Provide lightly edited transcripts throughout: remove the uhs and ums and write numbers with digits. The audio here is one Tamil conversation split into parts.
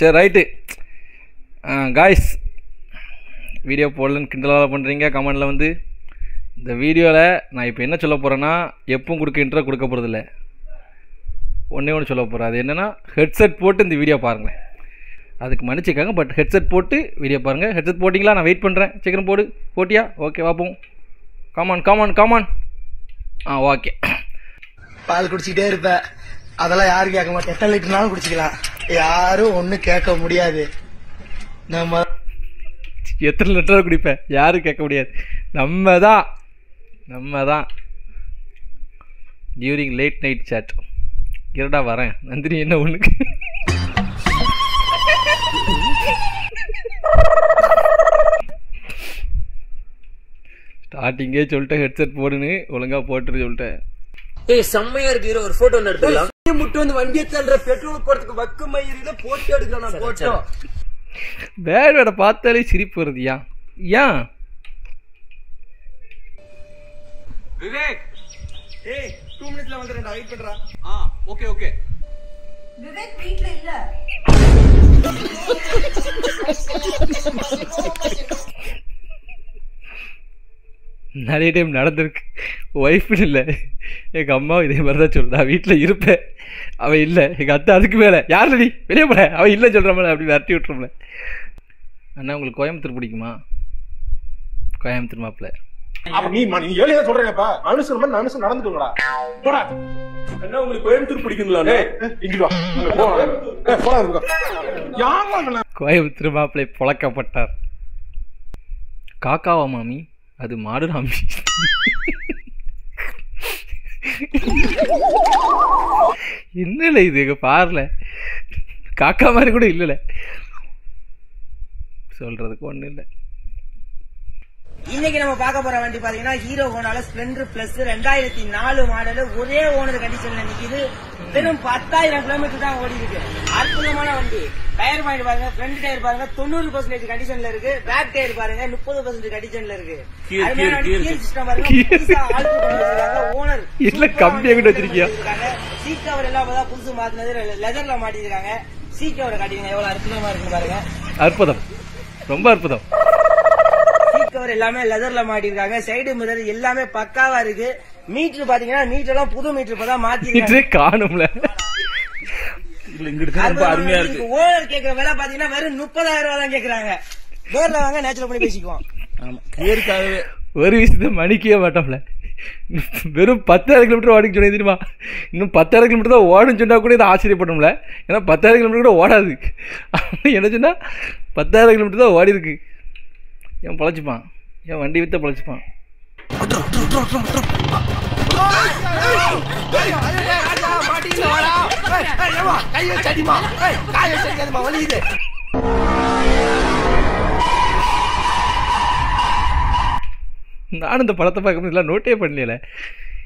சரி ரைட்டு காய்ஸ், வீடியோ போடலன்னு கிண்டலாக பண்ணுறீங்க கமெண்டில் வந்து. இந்த வீடியோவில் நான் இப்போ என்ன சொல்ல போகிறேன்னா, எப்பவும் இன்ட்ரோ கொடுக்க போகிறதில்ல. ஒன்று சொல்ல போகிறேன். அது என்னென்னா, ஹெட்செட் போட்டு இந்த வீடியோ பாருங்கள். அதுக்கு மன்னிச்சிக்காங்க, பட் ஹெட்செட் போட்டு வீடியோ பாருங்கள். ஹெட்செட் போட்டிங்களா? நான் வெயிட் பண்ணுறேன். சீக்கிரம் போடு. போட்டியா? ஓகே பார்ப்போம். காமான். ஓகே. பால் குடிச்சிக்கிட்டே இருப்பேன், அதெல்லாம் யாரும் கேட்க மாட்டேன். எத்தனை லிட்டர்னாலும் குடிச்சிக்கலாம், யாரும் ஒன்றும் கேட்க முடியாது. நம்ம எத்தனை லிட்டர் குடிப்பேன், யாரும் கேட்க முடியாது. நம்ம தான் டியூரிங் லேட் நைட் சேட். இருடா வரேன் நந்தினி, என்ன ஒன்றுக்கு ஸ்டார்டிங்கே சொல்லிட்டேன் ஹெட்செட் போடுன்னு, ஒழுங்காக போட்டுன்னு சொல்லிட்டேன். ஏய் செம்மையா இருக்கு, ஒரு போட்டோ ஒன்று எடுத்துக்கலாம். முட்டு வந்து வண்டியை தள்ளுற பெட்ரோல் போறதுக்கு வக்கு மயிரில போட்டோ எடுக்கலாம். போட்டோ பேடோட பார்த்தாலே சிரிப்பு வருது. ஏன் விவேக், ஏய் 2 மினிட்ஸ்ல வந்துறேன்டா, வெயிட் பண்றா. ஓகே விவேக் வீட்ல இல்ல. நிறைய டைம் நடந்திருக்கு. ஒய்ஃப்னு இல்லை, எங்கள் அம்மாவும் இதே மாதிரி தான் சொல்லுறா. வீட்டில் இருப்பேன், அவள் இல்லை. எங்கள் அத்தை அதுக்கு மேலே யார் நீ வெளியே போட, அவள் இல்லை சொல்கிற மேலே அப்படி விரட்டி விட்டுரும்ல. அண்ணா உங்களுக்கு கோயம்புத்தூர் பிடிக்குமா? கோயம்புத்தூர் மாப்பிள்ள. நீ ஏழையா சொல்றேன்ப்பா, மனுஷன் நடந்துக்கோங்களா. போடா. என்ன உங்களுக்கு கோயம்புத்தூர் பிடிக்குங்களா? கோயம்புத்தூர் மாப்பிள்ளை புழக்கப்பட்டார். காக்காவா மாமி? அது மாடு ராமி. என்னல இது, எங்க பாருல காக்கா மாதிரி கூட இல்லல, சொல்றதுக்கு ஒண்ணு இல்லை. இன்னைக்கு நம்ம பார்க்க போற வண்டி பாத்தீங்கன்னா ஹீரோ ஹோண்டால ஸ்ப்ளெண்டர் பிளஸ் 2004 மாடல், ஒரே ஓனர் கண்டிஷன்ல நிக்குது. வெறும் 10,000 கிலோமீட்டர் தான் ஓடி இருக்கு. அற்புதமான வண்டி. டயர் பாயிண்ட் பாருங்க, ஃப்ரண்ட் டயர் பாருங்க 90% கண்டிஷன்ல இருக்கு. பேக் டயர் பாருங்க 30% கண்டிஷன்ல இருக்கு. சிஸ்டம் பாருங்க, ஓனர் இல்ல கம்பியா கிட்ட வச்சிருக்கியா. சீட் கவர் எல்லாம் புதுசு மாத்தினது, லெதர்ல மாட்டிருக்காங்க. சீட் கவரை காட்டிருங்க, எவ்வளவு அற்புதமா இருக்குன்னு பாருங்க. அற்புதம், ரொம்ப அற்புதம். கவர் எல்லாமே லெதர்ல மாட்டிருக்காங்க. சைடு மிரர் எல்லாமே பக்காவா இருக்கு. மீட்டர் பாத்தீங்கன்னா மீட்டர் எல்லாம் புது மீட்டர் இப்பதான் மாத்திருக்காங்க. காணும்ல, அருமையா இருக்கு. ஓனர் கேக்குற விலை பாத்தீங்கன்னா வெறும் 30,000 ரூபாய் தான் கேக்குறாங்க. நேர்ல வாங்க, நேச்சுரல் பண்ணி பேசிக்குவோம். ஒரு விஷயத்த மணிக்கவே மாட்டோம்ல. வெறும் 10,000 கிலோமீட்டர் ஓடிக்க சொன்னது தெரியுமா? இன்னும் 10,000 கிலோமீட்டர் தான் ஓடுன்னு சொன்னா கூட இதை ஆச்சரியப்படும்ல. ஏன்னா 10,000 கிலோமீட்டர் கூட ஓடாது. என்ன சொன்னா 10,000 கிலோமீட்டர் தான் ஓடி இருக்கு. ஏன் பொழைச்சிப்பான், ஏன் வண்டி வித்த பொழைச்சிப்பான். நானும் இந்த படத்தை பார்க்கும்போது இதெல்லாம் நோட்டே பண்ணல.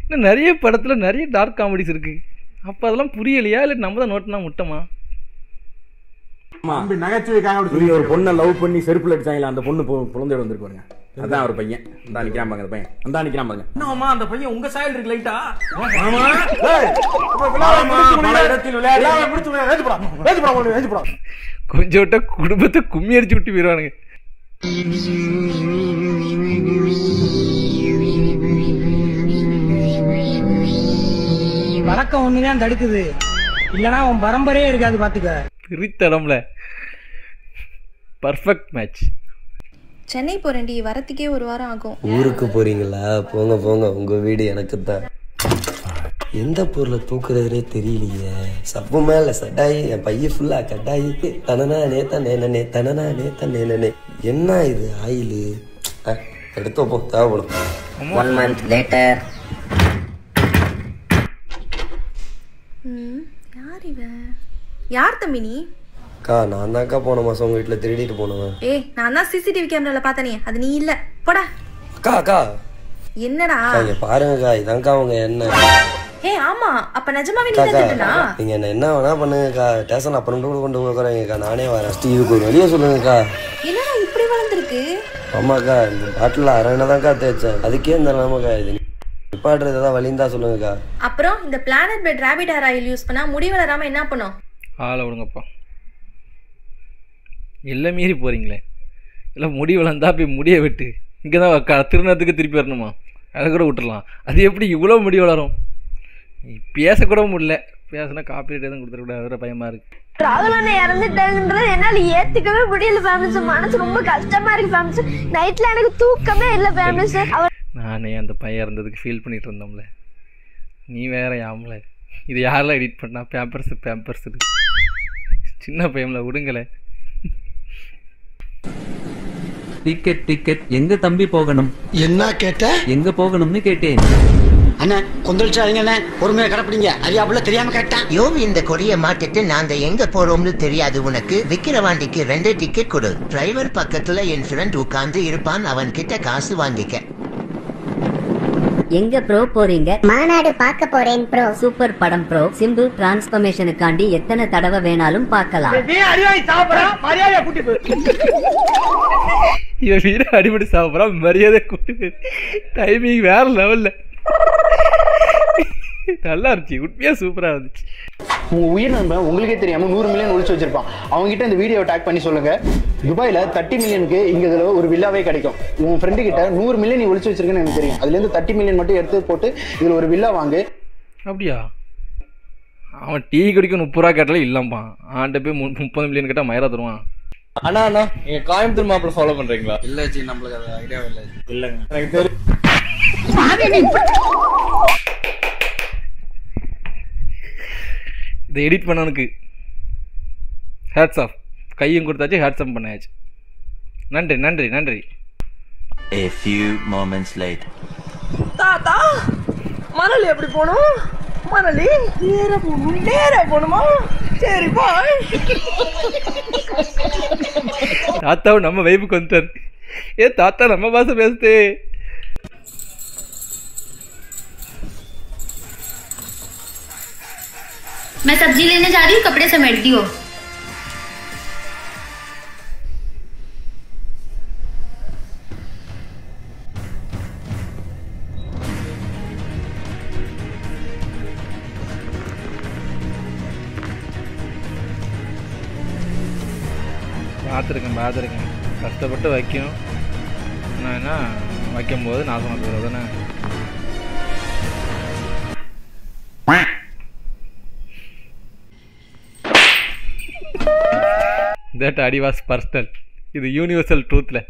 இன்னும் நிறைய படத்தில் நிறைய டார்க் காமெடிஸ் இருக்கு. அப்போ அதெல்லாம் புரியலையா, இல்லை நம்ம தான் நோட்டினா முட்டமா? ஒரு பொண்ணை லவ் பண்ணி செருப்புல அடிச்சாங்களா, அந்த பொண்ணு புலந்தோட வந்து பாருங்க. அதான் ஒரு பையன் அந்த நிக்கிறான் பாருங்க. அந்த பையன் அந்த நிக்கிறான் பாருங்க. என்னமா அந்த பையன் உங்க சாயல் இருக்கு லைட்டா. கொஞ்சம் விட்ட குடும்பத்தை கும்மி அடிச்சு விட்டு போயிடுவானுங்க. வழக்கம் ஒண்ணுதான் தடுக்குது, இல்லனா உன் பரம்பரையே இருக்காது. பாத்துக்க பிரித்தடம்ல பர்ஃபெக்ட் மேட்ச். சென்னை போறேன்டி, வரத்துக்கே 1 வாரம் ஆகும். ஊருக்கு போறீங்களா? போங்க போங்க, உங்க வீடு எனக்கு தான். எந்த பொருளை தூக்குறதுனே தெரியலையே. சப்பு மேல சட்டாயி, என் பைய ஃபுல்லா கட்டாயி. தனனா நேத்த நேனே, தனனா நேத்த நேனே. என்ன இது ஆயிலு? எடுத்து வைப்போம், தேவைப்படும். 1 month later. யார் இவன்? யார் தம்பி நீ? அக்கா, நான் தான்க்கா போன மாசம் உங்க வீட்டுல திருடிட்டு போனவன். ஏய், நான் தான் சிசிடிவி கேமரால பார்த்தனே, அது நீ இல்ல. போடா. அக்கா என்னடா? இங்க பாருங்கக்கா, இதான்க்கா அவங்க என்ன. ஏய் ஆமா, அப்ப நிஜமாவே நீ திருடனா? நீங்க என்ன வேணா பண்ணுங்கக்கா, ஸ்டேஷன் அப்புறம் கூட கொண்டு போறேங்கக்கா, நானே வரேன். இதுக்கு ஒரு வழியா சொல்லுங்கக்கா. என்னடா இப்படி வளர்ந்துருக்கு? ஆமாக்கா, இந்த பாட்டில் அரைதான்க்கா தேய்ச்சேன், அதுக்கே இந்த நிலைமைக்கா. இது நிப்பாட்டுறது ஏதாவது வழிந்தா சொல்லுங்கக்கா. அப்புறம் இந்த planet pet rabbit hair oil use பண்ணா முடி வளராம என்ன பண்ணும்? ஆளை விடுங்கப்பா. எல்லாம் மீறி போகிறீங்களே. இல்லை முடி வளர்ந்தா போய் முடியை விட்டு இங்கே தான் திருநத்துக்கு திருப்பி வரணுமா? அதை கூட விட்டுடலாம். அது எப்படி இவ்வளோ முடி வளரும்? பேசக்கூட முடியல. பேசினா காப்பீட்டு எதுவும் கொடுத்துருக்கூடாது. அதோட பயமாக இருக்குது. ராகுல் இறந்துட்டாங்கன்றது என்னால ஏத்துக்கவே முடியல ஃபேமிலிஸ். மனசு ரொம்ப கஷ்டமா இருக்கு ஃபேமிலிஸ். நைட்ல எனக்கு தூக்கமே இல்லை ஃபேமிலிஸ். நானே அந்த பையன் இறந்ததுக்கு ஃபீல் பண்ணிட்டு இருந்தோம்ல, நீ வேற யாமல. இது யாரெல்லாம் எடிட் பண்ணா? பேம்பர்ஸ் இது சின்ன பையன்ல விடுங்களே. டிக்கெட் எங்க தம்பி போகணும்? என்ன கேட்ட? எங்க போகணும்னு கேட்டேன். அண்ணா கொந்தளிச்சாதீங்க அண்ணா, பொறுமையா கடப்பிடிங்க. அறியாப்புல தெரியாம கேட்டா. யோவி இந்த கொடியை மாட்டிட்டு நாங்க எங்க போறோம்னு தெரியாது உனக்கு. விக்கிரவாண்டிக்கு 2 டிக்கெட் கொடு. டிரைவர் பக்கத்துல என் ஃப்ரெண்ட் உட்கார்ந்து இருப்பான், அவன் கிட்ட காசு வாங்கிக்க. எங்க ப்ரோ போறீங்க? மாநாடு பார்க்க போறேன் ப்ரோ. சூப்பர் படம் ப்ரோ. சிம்பு டிரான்ஸ்ஃபர்மேஷனுக்காண்டி எத்தனை தடவை வேணாலும் பார்க்கலாம். இவன் வீடு அடிபடி சாப்பிட்றான், மரியாதை கூட்டி போய். டைமிங் வேற லெவல்ல நல்லா இருந்துச்சு. உண்மையா சூப்பரா இருந்துச்சு. உங்க உயிர் நண்பன் உங்களுக்கே தெரியாம 100 மில்லியன் ஒழிச்சு வச்சிருப்பான். அவங்க கிட்ட இந்த வீடியோ டேக் பண்ணி சொல்லுங்க, துபாயில 30 மில்லியனுக்கு இங்க இதுல ஒரு வில்லாவே கிடைக்கும். உன் ஃப்ரெண்டு கிட்ட 100 மில்லியன் நீ ஒழிச்சு வச்சிருக்கேன்னு எனக்கு தெரியும். அதுல இருந்து 30 மில்லியன் மட்டும் எடுத்து போட்டு இதுல ஒரு வில்லா வாங்கு. அப்படியா? அவன் டீ குடிக்க 30 ரூபா கேட்டாலும் இல்லம்பா. ஆண்ட போய் 30 மில்லியன் கேட்டா மயிரா தருவான். அண்ணா நீங்க கோயம்புத்தூர் மாப்பிள்ள ஃபாலோ பண்றீங்களா? இல்ல ஜி, நம்மளுக்கு அது ஐடியாவே இல்லை. இல்லங்க எனக்கு தெரியும். இதை எடிட் பண்ணவனுக்கு ஹேட்ஸ் ஆஃப். கையும் கொடுத்தாச்சு, ஹேட்ஸ் ஆஃப் பண்ணாச்சு. நன்றி. A few moments later. தாத்தா மணலி எப்படி போகணும்? மணலி நேரா போகணுமா? சரி பாய். தாத்தாவும் நம்ம வைப்புக்கு வந்துட்டாரு. தாத்தா நம்ம பாச பேசுது. मैं सब्जी लेने जा रही हूँ, कपड़े समेटती हो. பார்த்துருக்கேன். கஷ்டப்பட்டு வைக்கும். நான் என்ன வைக்கும்போது நாசமாக போயிடும் தானே. தட் அடி வாஸ் பர்சனல். இது யூனிவர்சல் ட்ரூத்தில்.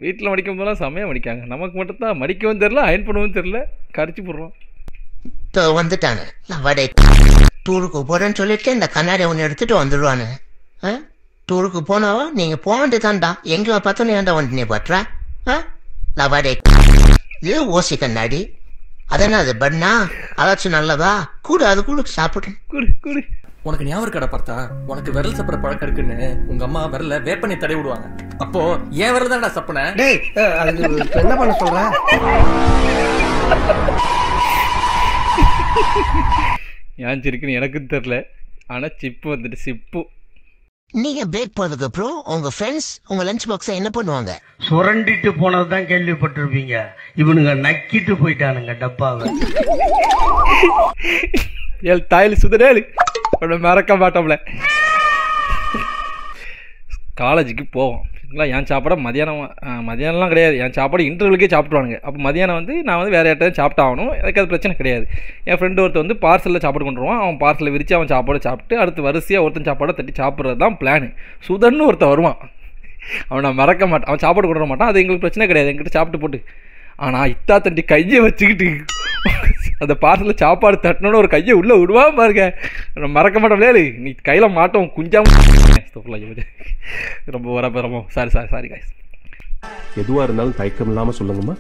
வீட்டில் மடிக்கும் போதெல்லாம் செம்மையாக மடிக்காங்க. நமக்கு மட்டும்தான் மடிக்கவும் தெரில, அயன் பண்ணவும் தெரில, கரிச்சு போடுறோம். வந்துட்டானு டூருக்கு போறேன்னு சொல்லிட்டு இந்த கண்ணாடி ஒன்று எடுத்துட்டு வந்துடுவானு. டூருக்கு போனாவா நீங்க போகண்டு தான்டா. எங்க பார்த்தோன்னு ஏன்டா வந்து நீ பற்றா? லவாடே இது ஓசி கண்ணாடி. அதென்ன அது பட்னா அதாச்சும் நல்லதா? கூட அது கூட சாப்பிடுறேன். குடு. உனக்கு ஞாபகம் இருக்காடா பார்த்தா, உனக்கு விரல் சப்புற பழக்கம் இருக்குன்னு உங்க அம்மா விரல வேப்பனை தடவி விடுவாங்க. அப்போ ஏன் விரல் தான்டா சப்புன? என்ன பண்ண சொல்ற? ஏன் சிரிக்குன்னு எனக்கும் தெரியல. ஆனா சிப்பு வந்துட்டு சிப்பு. நீங்க பிரேக் போறதுக்கு அப்புறம் உங்க ஃப்ரெண்ட்ஸ் உங்க லஞ்ச் பாக்ஸை என்ன பண்ணுவாங்க? சுரண்டிட்டு போனதுதான் கேள்விப்பட்டிருப்பீங்க. இவனுங்க நக்கிட்டு போயிட்டானுங்க டப்பாவை. தாயில் சுதனேலு மறக்க மாட்டோம்ல. காலேஜுக்கு போவோம். என் சாப்பாடை மதியானம்லாம் கிடையாது. என் சாப்பாடு இன்டர்வலுக்கே சாப்பிட்டுவானுங்க. அப்போ மதியானம் வந்து நான் வந்து வேறு யார்ட்டாவது சாப்பிட்டு ஆகணும். எனக்கு அது பிரச்சனை கிடையாது. என் ஃப்ரெண்டு ஒருத்தர் வந்து பார்சலில் சாப்பாடு கொண்டு வருவான். அவன் பார்சலில் விரித்து அவன் சாப்பாடு சாப்பிட்டு அடுத்து வரிசையாக ஒருத்தன் சாப்பாடை தட்டி சாப்பிட்றது தான் பிளானு. சுதன்னு ஒருத்தன் வருவான். அவன் நான் மறக்க மாட்டான். அவன் சாப்பாடு கொண்டு வர மாட்டான். அது எங்களுக்கு பிரச்சனை கிடையாது, எங்கிட்ட சாப்பிட்டு போட்டு. ஆனால் இத்தா தண்டி கையை வச்சுக்கிட்டு அந்த பார்சலில் சாப்பாடு தட்டணுன்னு ஒரு கையை உள்ளே விடுவான் பாருங்க. மறக்க மாட்டோம்லே. நீ கையில் மாட்டோம் குஞ்சாம. ரொம்ப வரப்போ சாரி காய்ஸ். எதுவா இருந்தாலும் தயக்கம் இல்லாம சொல்லுங்கம்மா.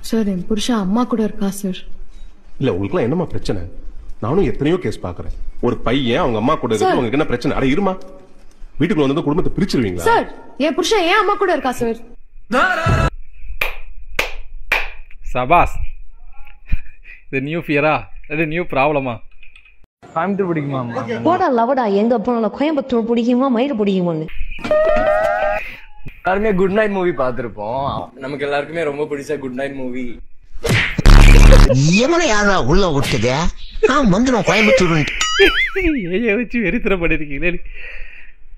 சார் என் புருஷன் அம்மா கூட இருக்கா சார். இல்ல உங்களுக்குலாம் என்னம்மா பிரச்சனை? நானும் எத்தனையோ கேஸ் பாக்குறேன். ஒரு பையன் அவங்க அம்மா கூட இருக்கு, உங்களுக்கு என்ன பிரச்சனை? அட இருமா, வீட்டுக்குள்ள வந்து குடும்பத்தை பிரிச்சிருவீங்களா? சார் என் புருஷன் ஏன் அம்மா கூட இருக்கா சார். சபாஸ். இது நியூ ஃபியரா? இது நியூ ப்ராப்ளமா? கோயம்புத்தூர் பிடிக்குமா? போடா லவடா, எங்க போனாலும் கோயம்புத்தூர் பிடிக்குமா மயிறு பிடிக்குமான்னு. எல்லாருமே குட் நைட் மூவி பார்த்திருப்போம். நமக்கு எல்லாருக்குமே ரொம்ப பிடிச்ச குட் நைட் மூவி. எவனை யாரா உள்ள விட்டுது? வந்துடும் கோயம்புத்தூர். ஏய வச்சு வெறித்தர பண்ணிருக்கீங்களே.